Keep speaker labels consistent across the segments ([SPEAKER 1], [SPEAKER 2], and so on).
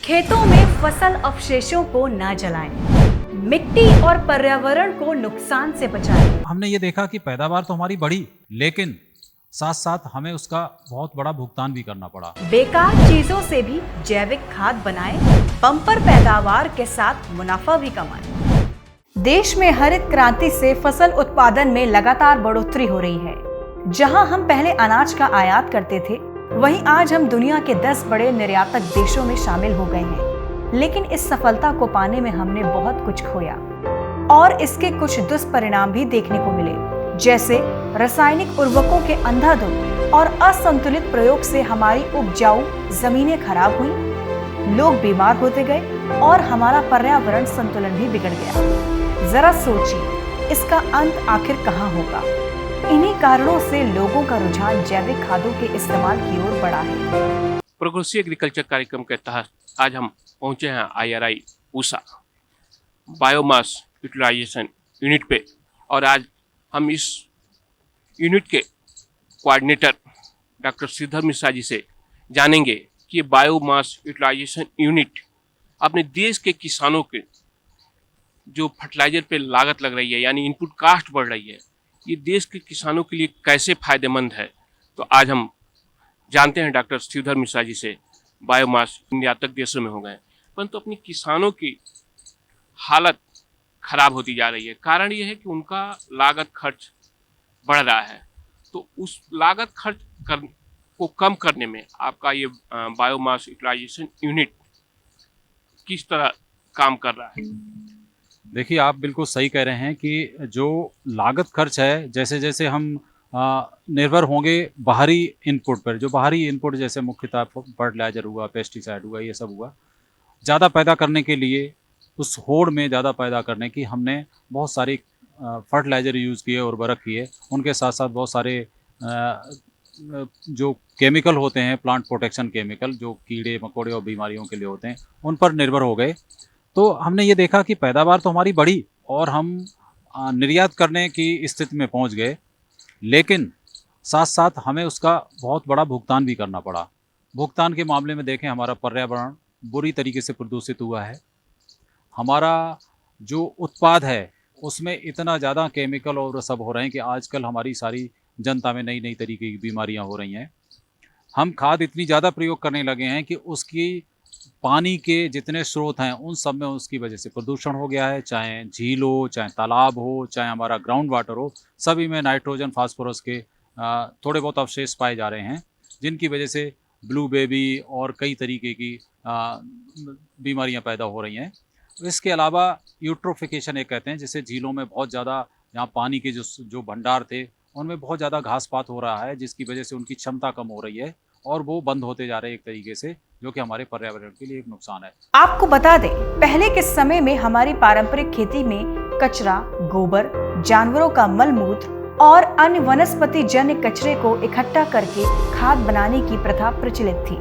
[SPEAKER 1] खेतों में फसल अवशेषों को न जलाएं, मिट्टी और पर्यावरण को नुकसान से बचाएं।
[SPEAKER 2] हमने ये देखा कि पैदावार तो हमारी बढ़ी, लेकिन साथ साथ हमें उसका बहुत बड़ा भुगतान भी करना पड़ा।
[SPEAKER 1] बेकार चीजों से भी जैविक खाद बनाएं, बम्पर पैदावार के साथ मुनाफा भी कमाएं। देश में हरित क्रांति से फसल उत्पादन में लगातार बढ़ोतरी हो रही है। जहां हम पहले अनाज का आयात करते थे, वहीं आज हम दुनिया के 10 बड़े निर्यातक देशों में शामिल हो गए हैं। लेकिन इस सफलता को पाने में हमने बहुत कुछ खोया और इसके कुछ दुष्परिणाम भी देखने को मिले, जैसे रासायनिक उर्वरकों के अंधाधुंध और असंतुलित प्रयोग से हमारी उपजाऊ जमीनें खराब हुई, लोग बीमार होते गए और हमारा पर्यावरण संतुलन भी बिगड़ गया। जरा सोचिए, इसका अंत आखिर कहाँ होगा? इन्हीं कारणों से लोगों का रुझान जैविक खादों के इस्तेमाल की ओर बढ़ा है।
[SPEAKER 3] प्रोग्रेसिव एग्रीकल्चर कार्यक्रम के तहत आज हम पहुंचे हैं IRI Pusa biomass utilization unit पे, और आज हम इस यूनिट के कोऑर्डिनेटर डॉक्टर श्रीधर मिश्रा जी से जानेंगे कि बायोमास यूटिलाइजेशन यूनिट अपने देश के किसानों के जो फर्टिलाइजर पे लागत लग रही है, यानी इनपुट कास्ट बढ़ रही है, ये देश के किसानों के लिए कैसे फायदेमंद है। तो आज हम जानते हैं डॉक्टर श्रीधर मिश्रा जी से। बायोमास निर्यातक देशों में हो गए, परंतु अपनी किसानों की हालत खराब होती जा रही है। कारण ये है कि उनका लागत खर्च बढ़ रहा है। तो उस लागत खर्च को कम करने में आपका ये बायोमास यूटिलाइजेशन यूनिट किस तरह काम कर रहा है?
[SPEAKER 2] देखिए, आप बिल्कुल सही कह रहे हैं कि जो लागत खर्च है, जैसे जैसे हम निर्भर होंगे बाहरी इनपुट पर, जो बाहरी इनपुट जैसे मुख्यतः फर्टिलाइजर हुआ, पेस्टिसाइड हुआ, ये सब हुआ, ज़्यादा पैदा करने के लिए, उस होड़ में ज़्यादा पैदा करने की हमने बहुत सारी फर्टिलाइजर यूज़ किए, उर्वरक किए। उनके साथ साथ बहुत सारे जो केमिकल होते हैं, प्लांट प्रोटेक्शन केमिकल, जो कीड़े मकोड़े और बीमारियों के लिए होते हैं, उन पर निर्भर हो गए। तो हमने ये देखा कि पैदावार तो हमारी बढ़ी और हम निर्यात करने की स्थिति में पहुंच गए, लेकिन साथ साथ हमें उसका बहुत बड़ा भुगतान भी करना पड़ा। भुगतान के मामले में देखें, हमारा पर्यावरण बुरी तरीके से प्रदूषित हुआ है। हमारा जो उत्पाद है उसमें इतना ज़्यादा केमिकल और सब हो रहे हैं कि आजकल हमारी सारी जनता में नई नई तरीके की बीमारियां हो रही हैं। हम खाद इतनी ज़्यादा प्रयोग करने लगे हैं कि उसकी पानी के जितने स्रोत हैं उन सब में उसकी वजह से प्रदूषण हो गया है। चाहे झील हो, चाहे तालाब हो, चाहे हमारा ग्राउंड वाटर हो, सभी में नाइट्रोजन फास्फोरस के थोड़े बहुत अवशेष पाए जा रहे हैं, जिनकी वजह से ब्लू बेबी और कई तरीके की बीमारियां पैदा हो रही हैं। इसके अलावा यूट्रोफिकेशन एक कहते हैं, जिससे झीलों में बहुत ज़्यादा, यहाँ पानी के जो भंडार थे उनमें बहुत ज़्यादा घास पात हो रहा है, जिसकी वजह से उनकी क्षमता कम हो रही है और वो बंद होते जा रहे हैं एक तरीके से, जो कि हमारे पर्यावरण के लिए एक नुकसान है।
[SPEAKER 1] आपको बता दें, पहले के समय में हमारी पारंपरिक खेती में कचरा, गोबर, जानवरों का मल मूत्र और अन्य वनस्पति जन्य कचरे को इकट्ठा करके खाद बनाने की प्रथा प्रचलित थी,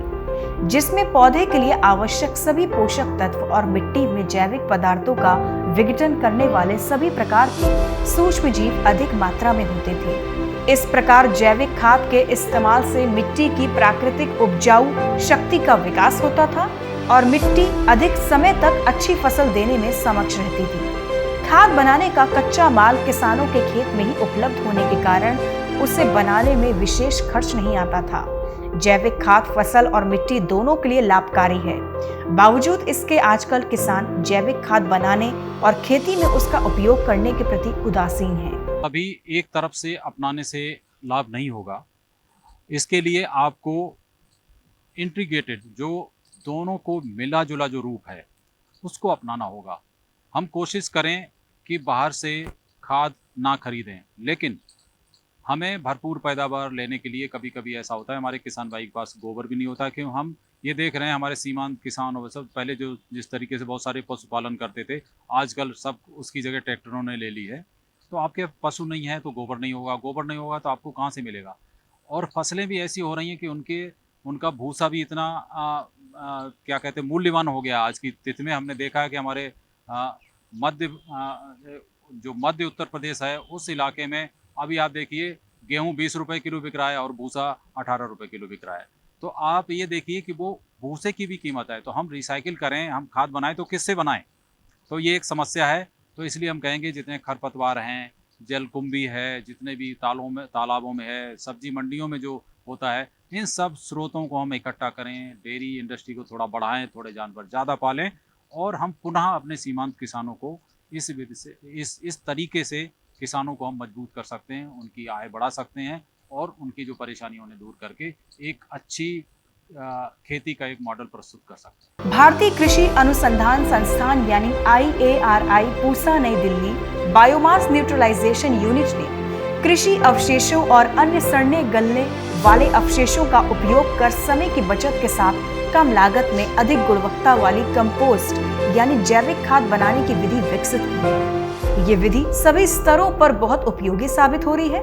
[SPEAKER 1] जिसमें पौधे के लिए आवश्यक सभी पोषक तत्व और मिट्टी में जैविक पदार्थों का विघटन करने वाले सभी प्रकार के सूक्ष्म जीव अधिक मात्रा में होते थे। इस प्रकार जैविक खाद के इस्तेमाल से मिट्टी की प्राकृतिक उपजाऊ शक्ति का विकास होता था और मिट्टी अधिक समय तक अच्छी फसल देने में सक्षम रहती थी। खाद बनाने का कच्चा माल किसानों के खेत में ही उपलब्ध होने के कारण उसे बनाने में विशेष खर्च नहीं आता था। जैविक खाद फसल और मिट्टी दोनों के लिए लाभकारी है। बावजूद इसके आजकल किसान जैविक खाद बनाने और खेती में उसका उपयोग करने के प्रति उदासीन हैं।
[SPEAKER 2] अभी एक तरफ से अपनाने से लाभ नहीं होगा। इसके लिए आपको इंटीग्रेटेड, जो दोनों को मिला जुला जो रूप है, उसको अपनाना होगा। हम कोशिश करें कि बाहर से खाद ना खरीदें, लेकिन हमें भरपूर पैदावार लेने के लिए कभी कभी ऐसा होता है, हमारे किसान भाई के पास गोबर भी नहीं होता, क्यों हम ये देख रहे हैं हमारे सीमांत किसान और सब पहले जो जिस तरीके से बहुत सारे पशुपालन करते थे, आजकल सब उसकी जगह ट्रैक्टरों ने ले ली है। तो आपके पशु नहीं है तो गोबर नहीं होगा, गोबर नहीं होगा तो आपको कहाँ से मिलेगा। और फसलें भी ऐसी हो रही हैं कि उनका भूसा भी इतना क्या कहते हैं, मूल्यवान हो गया आज की तिथि में। हमने देखा है कि हमारे जो मध्य उत्तर प्रदेश है, उस इलाके में अभी आप देखिए गेहूं 20 रुपए किलो बिक रहा है और भूसा 18 रुपए किलो बिक रहा है। तो आप ये देखिए कि वो भूसे की भी कीमत है। तो हम रिसाइकिल करें, हम खाद बनाएं तो किससे बनाएं? तो ये एक समस्या है। तो इसलिए हम कहेंगे जितने खरपतवार हैं, जलकुंभी है, जितने भी तालाबों में है, सब्जी मंडियों में जो होता है, इन सब स्रोतों को हम इकट्ठा करें, डेयरी इंडस्ट्री को थोड़ा बढ़ाएं, थोड़े जानवर ज़्यादा पालें और हम पुनः अपने सीमांत किसानों को इस विधि से इस तरीके से किसानों को हम मजबूत कर सकते हैं, उनकी आय बढ़ा सकते हैं और उनकी जो परेशानियां उन्हें दूर करके एक अच्छी खेती का एक मॉडल प्रस्तुत कर सकते हैं।
[SPEAKER 1] भारतीय कृषि अनुसंधान संस्थान यानी IARI पूसा नई दिल्ली बायोमास न्यूट्रलाइजेशन यूनिट ने कृषि अवशेषों और अन्य सड़ने गलने वाले अवशेषों का उपयोग कर समय की बचत के साथ कम लागत में अधिक गुणवत्ता वाली कंपोस्ट यानी जैविक खाद बनाने की विधि विकसित की है। ये विधि सभी स्तरों पर बहुत उपयोगी साबित हो रही है।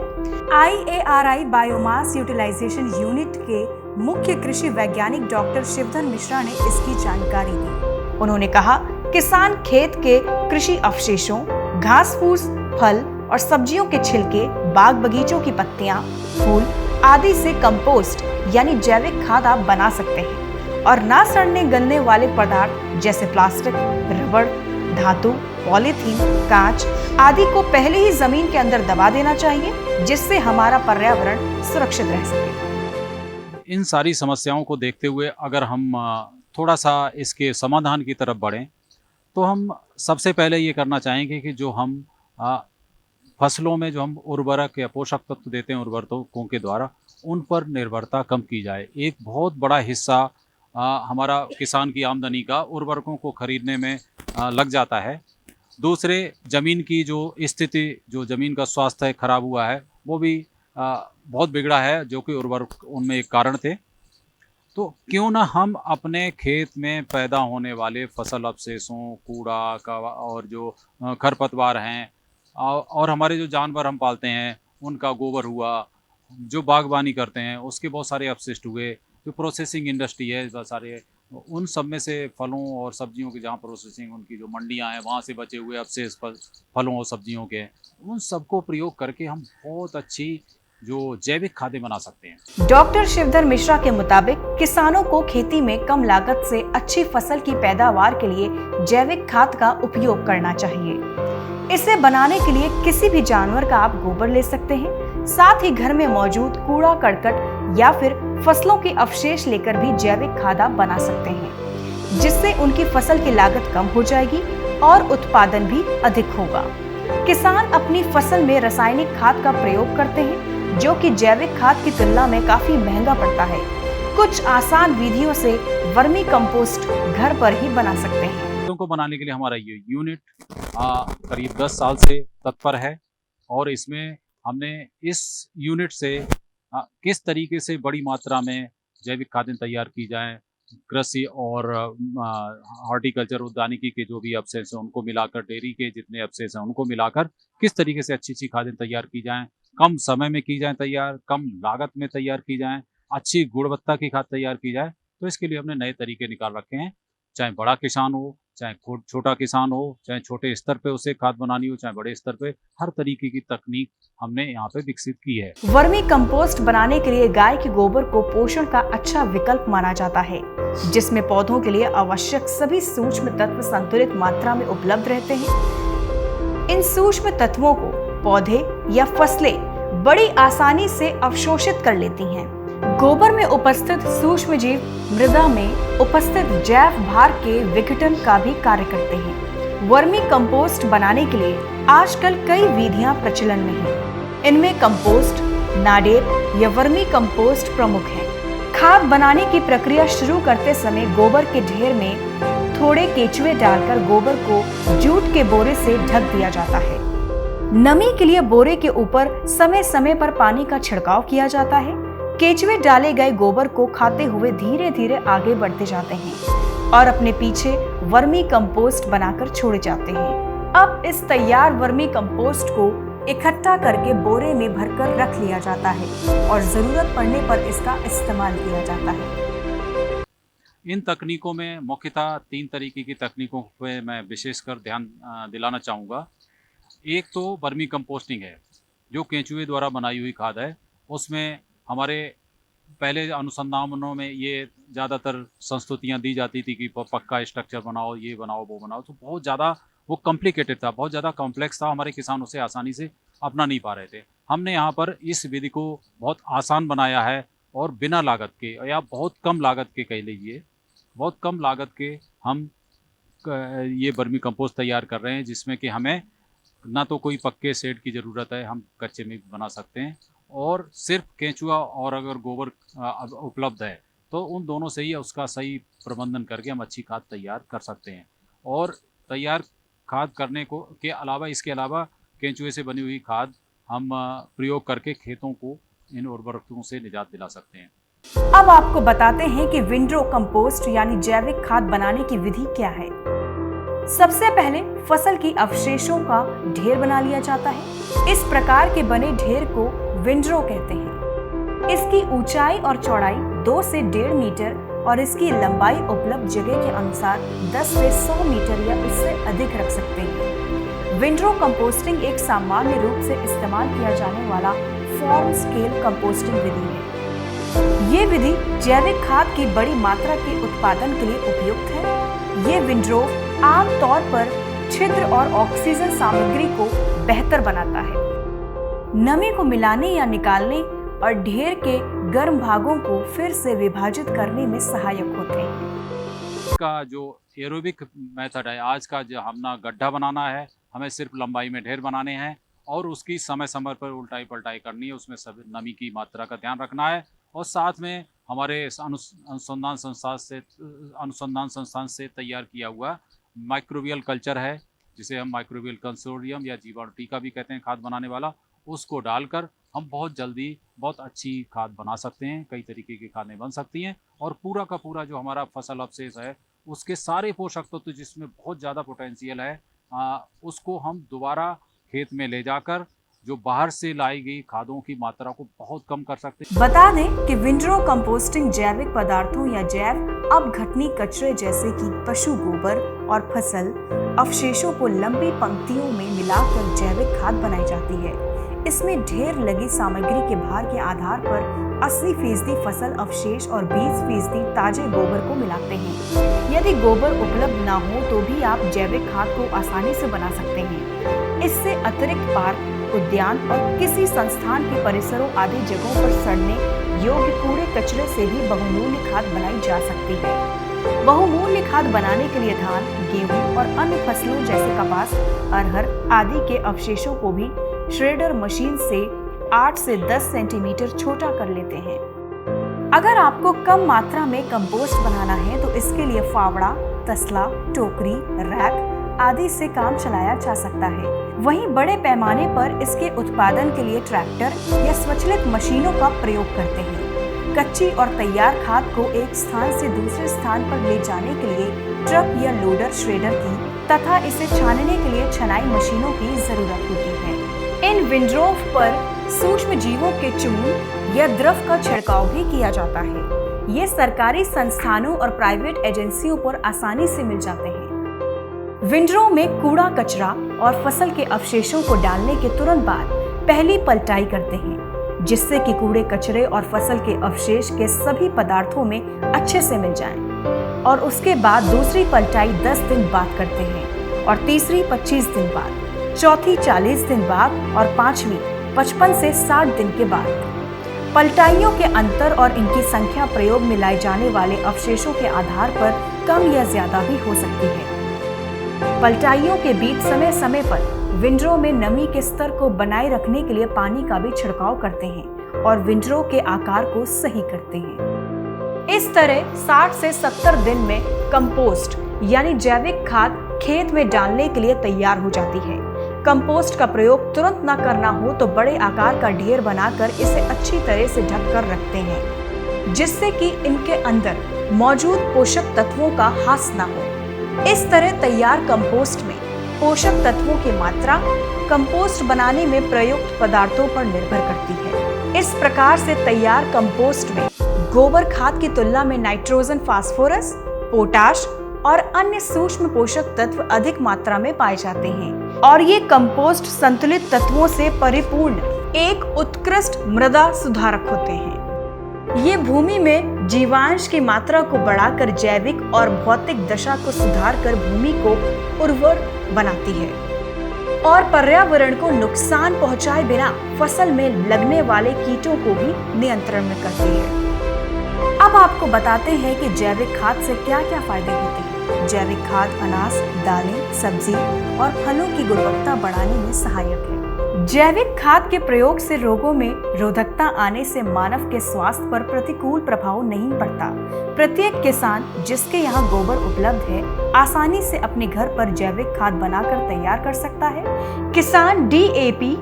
[SPEAKER 1] IARI बायोमास यूटिलाइजेशन यूनिट के मुख्य कृषि वैज्ञानिक डॉक्टर शिवधर मिश्रा ने इसकी जानकारी दी। उन्होंने कहा, किसान खेत के कृषि अवशेषों, घास फूस, फल और सब्जियों के छिलके, बाग बगीचों की पत्तियां, फूल आदि से कंपोस्ट यानी जैविक खाद आप बना सकते हैं और ना सड़ने गलने वाले पदार्थ जैसे प्लास्टिक, रबड़, धातु, पॉलीथीन, कांच आदि को पहले ही जमीन के अंदर दबा देना चाहिए, जिससे हमारा पर्यावरण सुरक्षित रह सके।
[SPEAKER 2] इन सारी समस्याओं को देखते हुए अगर हम थोड़ा सा इसके समाधान की तरफ बढ़ें तो हम सबसे पहले ये करना चाहेंगे कि जो हम फसलों में जो हम उर्वरक या पोषक तत्व देते हैं उर्वरकों के द्वारा, उन पर निर्भरता कम की जाए। एक बहुत बड़ा हिस्सा हमारा किसान की आमदनी का उर्वरकों को खरीदने में लग जाता है। दूसरे, ज़मीन की जो स्थिति, जो ज़मीन का स्वास्थ्य है खराब हुआ है, वो भी बहुत बिगड़ा है, जो कि उर्वरक उनमें एक कारण थे। तो क्यों ना हम अपने खेत में पैदा होने वाले फसल अवशेषों, कूड़ा का और जो खरपतवार हैं और हमारे जो जानवर हम पालते हैं उनका गोबर हुआ, जो बागवानी करते हैं उसके बहुत सारे अपशिष्ट हुए, जो प्रोसेसिंग इंडस्ट्री है बहुत सारे, उन सब में से फलों और सब्जियों की जहाँ प्रोसेसिंग उनकी जो मंडियाँ हैं वहाँ से बचे हुए अवशेष फलों और सब्जियों के, उन सबको प्रयोग करके हम बहुत अच्छी जो जैविक खादें बना सकते हैं।
[SPEAKER 1] डॉक्टर शिवधर मिश्रा के मुताबिक किसानों को खेती में कम लागत से अच्छी फसल की पैदावार के लिए जैविक खाद का उपयोग करना चाहिए। इसे बनाने के लिए किसी भी जानवर का आप गोबर ले सकते हैं, साथ ही घर में मौजूद कूड़ा करकट या फिर फसलों के अवशेष लेकर भी जैविक खाद आप बना सकते हैं, जिससे उनकी फसल की लागत कम हो जाएगी और उत्पादन भी अधिक होगा। किसान अपनी फसल में रासायनिक खाद का प्रयोग करते हैं, जो कि जैविक खाद की तुलना में काफी महंगा पड़ता है। कुछ आसान विधियों से वर्मी कंपोस्ट घर पर ही बना सकते हैं।
[SPEAKER 2] को बनाने के लिए हमारा ये यूनिट करीब 10 साल से तत्पर है और इसमें हमने इस यूनिट से किस तरीके से बड़ी मात्रा में जैविक खादें तैयार की जाएं, कृषि और हॉर्टिकल्चर उद्यानिकी के जो भी अवशेष हैं उनको मिलाकर, डेयरी के जितने अवशेष हैं उनको मिलाकर किस तरीके से अच्छी अच्छी खादें तैयार की जाएं, कम समय में की जाएं तैयार, कम लागत में तैयार की जाएं, अच्छी गुणवत्ता की खाद तैयार की जाए। तो इसके लिए हमने नए तरीके निकाल रखे हैं। चाहे बड़ा किसान हो, चाहे छोटा किसान हो, चाहे छोटे स्तर पे उसे खाद बनानी हो, चाहे बड़े स्तर पे, हर तरीके की तकनीक हमने यहाँ पे विकसित की है।
[SPEAKER 1] वर्मी कंपोस्ट बनाने के लिए गाय के गोबर को पोषण का अच्छा विकल्प माना जाता है, जिसमें पौधों के लिए आवश्यक सभी सूक्ष्म तत्व संतुलित मात्रा में उपलब्ध रहते हैं। इन सूक्ष्म तत्वों को पौधे या फसलें बड़ी आसानी से अवशोषित कर लेती हैं। गोबर में उपस्थित सूक्ष्म जीव मृदा में उपस्थित जैव भार के विघटन का भी कार्य करते हैं। वर्मी कंपोस्ट बनाने के लिए आजकल कई विधियां प्रचलन में हैं। इनमें कंपोस्ट, नाडेर या वर्मी कंपोस्ट प्रमुख है। खाद बनाने की प्रक्रिया शुरू करते समय गोबर के ढेर में थोड़े केचुए डालकर गोबर को जूट के बोरे से ढक दिया जाता है। नमी के लिए बोरे के ऊपर समय समय पर पानी का छिड़काव किया जाता है। केचुए डाले गए गोबर को खाते हुए धीरे धीरे आगे बढ़ते जाते हैं और अपने पीछे वर्मी कंपोस्ट बनाकर छोड़े जाते हैं। अब इस तैयार वर्मी कंपोस्ट को इकट्ठा करके बोरे में भरकर रख लिया जाता है और जरूरत पड़ने पर इसका इस्तेमाल किया जाता है।
[SPEAKER 2] इन तकनीकों में मुख्यतः 3 तरीके की तकनीकों पे मैं विशेषकर ध्यान दिलाना चाहूँगा। एक तो वर्मी कंपोस्टिंग है, जो केंचुए द्वारा बनाई हुई खाद है। उसमें हमारे पहले अनुसंधानों में ये ज़्यादातर संस्तुतियाँ दी जाती थी कि पक्का स्ट्रक्चर बनाओ, ये बनाओ, वो बनाओ, तो बहुत ज़्यादा वो कॉम्प्लिकेटेड था, बहुत ज़्यादा कॉम्प्लेक्स था, हमारे किसान उसे आसानी से अपना नहीं पा रहे थे। हमने यहाँ पर इस विधि को बहुत आसान बनाया है और बिना लागत के या बहुत कम लागत के कह लीजिए, बहुत कम लागत के हम ये वर्मी कंपोस्ट तैयार कर रहे हैं, जिसमें कि हमें ना तो कोई पक्के शेड की ज़रूरत है, हम कच्चे में भी बना सकते हैं, और सिर्फ केंचुआ और अगर गोबर उपलब्ध है तो उन दोनों से ही उसका सही प्रबंधन करके हम अच्छी खाद तैयार कर सकते हैं। और तैयार खाद करने को के अलावा, इसके अलावा केंचुए से बनी हुई खाद हम प्रयोग करके खेतों को इन उर्वरकों से निजात दिला सकते हैं।
[SPEAKER 1] अब आपको बताते हैं कि विंडरो कंपोस्ट यानी जैविक खाद बनाने की विधि क्या है। सबसे पहले फसल की अवशेषों का ढेर बना लिया जाता है। इस प्रकार के बने ढेर को विंडरो कहते हैं। इसकी ऊंचाई और चौड़ाई 2 से 1.5 मीटर और इसकी लंबाई उपलब्ध जगह के अनुसार 10 से 100 मीटर या उससे अधिक रख सकते हैं। विंडरो कंपोस्टिंग एक सामान्य रूप से इस्तेमाल किया जाने वाला फॉर्म स्केल कंपोस्टिंग विधि है। ये विधि जैविक खाद की बड़ी मात्रा के उत्पादन के लिए उपयुक्त है। ये विंडरो आम तौर पर छिद्र और ऑक्सीजन सामग्री को बेहतर बनाता है, नमी को मिलाने या निकालने और ढेर के गर्म भागों को फिर से विभाजित करने में सहायक होते हैं।
[SPEAKER 2] का जो एरोबिक मेथड है, आज का जो हमने गड्ढा बनाना है, हमें सिर्फ लंबाई में ढेर बनाने हैं और उसकी समय समय पर उल्टाई पलटाई करनी है, उसमें सब नमी की मात्रा का ध्यान रखना है, और साथ में हमारे अनुसंधान संस्थान से तैयार किया हुआ माइक्रोबियल कल्चर है, जिसे हम माइक्रोबियल कंसोर्टियम या जीवाणु टीका भी कहते हैं खाद बनाने वाला, उसको डालकर हम बहुत जल्दी बहुत अच्छी खाद बना सकते हैं। कई तरीके की खादें बन सकती हैं और पूरा का पूरा जो हमारा फसल अवशेष है उसके सारे पोषक तत्व जिसमें बहुत ज़्यादा पोटेंशियल है, उसको हम दोबारा खेत में ले जाकर जो बाहर से लाई गई खादों की मात्रा को बहुत कम कर सकते हैं।
[SPEAKER 1] बता दें कि विंडरो कंपोस्टिंग जैविक पदार्थों या जैव अपघटनी कचरे जैसे कि पशु गोबर और फसल अवशेषों को लंबी पंक्तियों में मिलाकर जैविक खाद बनाई जाती है। इसमें ढेर लगी सामग्री के भार के आधार पर 80% फसल अवशेष और 20% ताजे गोबर को मिलाते हैं। यदि गोबर उपलब्ध ना हो तो भी आप जैविक खाद को आसानी से बना सकते हैं। इससे अतिरिक्त पार्क, उद्यान और किसी संस्थान के परिसरों आदि जगहों पर सड़ने योग्य कूड़े कचरे से भी बहुमूल्य खाद बनाई जा सकती है। बहुमूल्य खाद बनाने के लिए धान, गेहूं और अन्य फसलों जैसे कपास, अरहर आदि के अवशेषों को भी श्रेडर मशीन से 8 से 10 सेंटीमीटर छोटा कर लेते हैं। अगर आपको कम मात्रा में कंपोस्ट बनाना है तो इसके लिए फावड़ा, तसला, टोकरी, रैक आदि से काम चलाया जा सकता है। वहीं बड़े पैमाने पर इसके उत्पादन के लिए ट्रैक्टर या स्वचालित मशीनों का प्रयोग करते हैं। कच्ची और तैयार खाद को एक स्थान से दूसरे स्थान पर ले जाने के लिए ट्रक या लोडर, श्रेडर की तथा इसे छानने के लिए छनाई मशीनों की जरूरत होती है। इन विंडरोव पर सूक्ष्म जीवों के चूर्ण या द्रव का छिड़काव भी किया जाता है। ये सरकारी संस्थानों और प्राइवेट एजेंसियों पर आसानी से मिल जाते हैं। विंडरोव में कूड़ा कचरा और फसल के अवशेषों को डालने के तुरंत बाद पहली पलटाई करते हैं, जिससे कि कूड़े कचरे और फसल के अवशेष के सभी पदार्थों में अच्छे से मिल जाएं। और उसके बाद दूसरी पलटाई 10 दिन बाद करते हैं और तीसरी 25 दिन बाद, चौथी 40 दिन बाद और पांचवी 55 से 60 दिन के बाद। पलटाइयों के अंतर और इनकी संख्या प्रयोग में लाए जाने वाले अवशेषों के आधार पर कम या ज्यादा भी हो सकती है। पलटाइयों के बीच समय समय पर विंडरो में नमी के स्तर को बनाए रखने के लिए पानी का भी छिड़काव करते हैं और विंडरो के आकार को सही करते हैं। इस तरह 60 से 70 दिन में कंपोस्ट यानी जैविक खाद खेत में डालने के लिए तैयार हो जाती है। कंपोस्ट का प्रयोग तुरंत न करना हो तो बड़े आकार का ढेर बनाकर इसे अच्छी तरह से ढककर रखते हैं, जिससे कि इनके अंदर मौजूद पोषक तत्वों का ह्रास न हो। इस तरह तैयार कंपोस्ट में पोषक तत्वों की मात्रा कंपोस्ट बनाने में प्रयुक्त पदार्थों पर निर्भर करती है। इस प्रकार से तैयार कंपोस्ट में गोबर खाद की तुलना में नाइट्रोजन, फास्फोरस, पोटाश और अन्य सूक्ष्म पोषक तत्व अधिक मात्रा में पाए जाते हैं और ये कंपोस्ट संतुलित तत्वों से परिपूर्ण एक उत्कृष्ट मृदा सुधारक होते हैं। ये भूमि में जीवांश की मात्रा को बढ़ाकर जैविक और भौतिक दशा को सुधारकर भूमि को उर्वर बनाती है और पर्यावरण को नुकसान पहुंचाए बिना फसल में लगने वाले कीटों को भी नियंत्रण में करती है। अब आपको बताते हैं कि जैविक खाद से क्या क्या फायदे होते हैं। जैविक खाद अनाज, दालें, सब्जी और फलों की गुणवत्ता बढ़ाने में सहायक है। जैविक खाद के प्रयोग से रोगों में रोधकता आने से मानव के स्वास्थ्य पर प्रतिकूल प्रभाव नहीं पड़ता। प्रत्येक किसान जिसके यहाँ गोबर उपलब्ध है आसानी से अपने घर पर जैविक खाद बनाकर तैयार कर सकता है। किसान DAP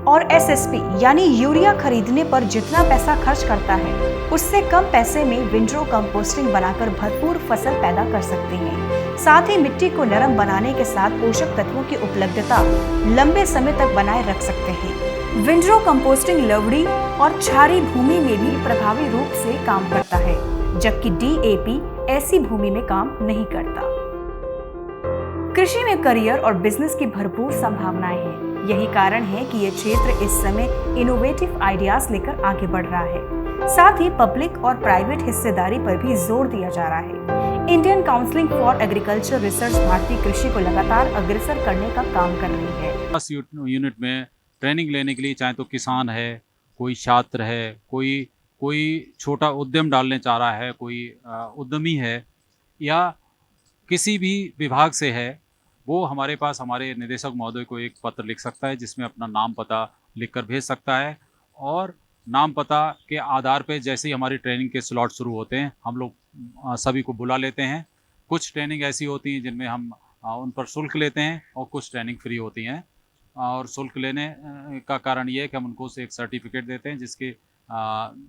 [SPEAKER 1] और SSP यानी यूरिया खरीदने पर जितना पैसा खर्च करता है उससे कम पैसे में विंड्रो कंपोस्टिंग बनाकर भरपूर फसल पैदा कर सकते हैं। साथ ही मिट्टी को नरम बनाने के साथ पोषक तत्वों की उपलब्धता लंबे समय तक बनाए रख सकते हैं। विंड्रो कंपोस्टिंग लवड़ी और क्षारीय भूमि में भी प्रभावी रूप से काम करता है, जबकि DAP ऐसी भूमि में काम नहीं करता। कृषि में करियर और बिजनेस की भरपूर संभावनाएं हैं। यही कारण है कि ये क्षेत्र इस समय इनोवेटिव आइडियाज लेकर आगे बढ़ रहा है। साथ ही पब्लिक और प्राइवेट हिस्सेदारी पर भी जोर दिया जा रहा है। Indian council for agriculture research भारतीय कृषि को लगातार अग्रसर करने का काम कर रही है।
[SPEAKER 2] इस यूनिट में ट्रेनिंग लेने के लिए चाहे तो किसान है, कोई छात्र है, कोई छोटा उद्यम डालने चाह रहा है, कोई उद्यमी है या किसी भी विभाग से है, वो हमारे पास हमारे निदेशक महोदय को एक पत्र लिख सकता है जिसमें अपना नाम पता लिखकर भेज सकता है। और नाम पता के आधार पे जैसे ही हमारी ट्रेनिंग के स्लॉट शुरू होते हैं हम लोग सभी को बुला लेते हैं। कुछ ट्रेनिंग ऐसी होती हैं जिनमें हम उन पर शुल्क लेते हैं और कुछ ट्रेनिंग फ्री होती हैं। और शुल्क लेने का कारण ये है कि हम उनको एक सर्टिफिकेट देते हैं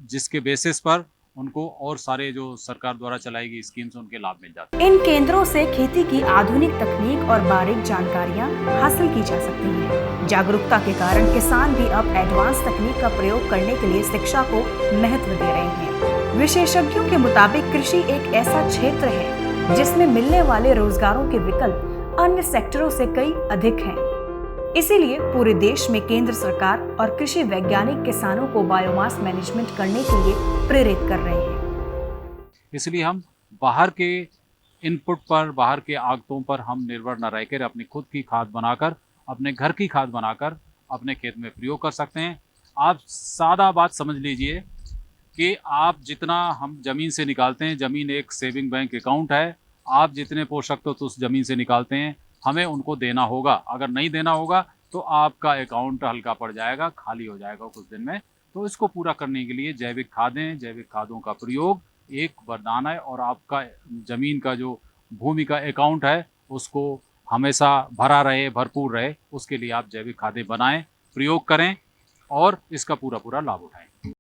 [SPEAKER 2] जिसके बेसिस पर उनको और सारे जो सरकार द्वारा चलाई गई स्कीम्स उनके लाभ मिल जाते हैं।
[SPEAKER 1] इन केंद्रों से खेती की आधुनिक तकनीक और बारीक जानकारियां हासिल की जा सकती हैं। जागरूकता के कारण किसान भी अब एडवांस तकनीक का प्रयोग करने के लिए शिक्षा को महत्व दे रहे हैं। विशेषज्ञों के मुताबिक कृषि एक ऐसा क्षेत्र है जिसमें मिलने वाले रोजगारों के विकल्प अन्य सेक्टरों से कई अधिक हैं। इसीलिए पूरे देश में केंद्र सरकार और कृषि वैज्ञानिक किसानों को बायोमास मैनेजमेंट करने के लिए प्रेरित कर रहे हैं।
[SPEAKER 2] इसलिए हम बाहर के इनपुट पर, बाहर के आगतों पर हम निर्भर न रहकर अपनी खुद की खाद बनाकर, अपने घर की खाद बनाकर अपने खेत में प्रयोग कर सकते हैं। आप सादा बात समझ लीजिए कि आप जितना हम ज़मीन से निकालते हैं, ज़मीन एक सेविंग बैंक अकाउंट है। आप जितने पोषक तत्व उस ज़मीन से निकालते हैं हमें उनको देना होगा। अगर नहीं देना होगा तो आपका अकाउंट हल्का पड़ जाएगा, खाली हो जाएगा कुछ दिन में। तो इसको पूरा करने के लिए जैविक खादों का प्रयोग एक वरदान है और आपका ज़मीन का जो भूमि का अकाउंट है उसको हमेशा भरा रहे, भरपूर रहे, उसके लिए आप जैविक खादें बनाएं, प्रयोग करें और इसका पूरा लाभ उठाएं।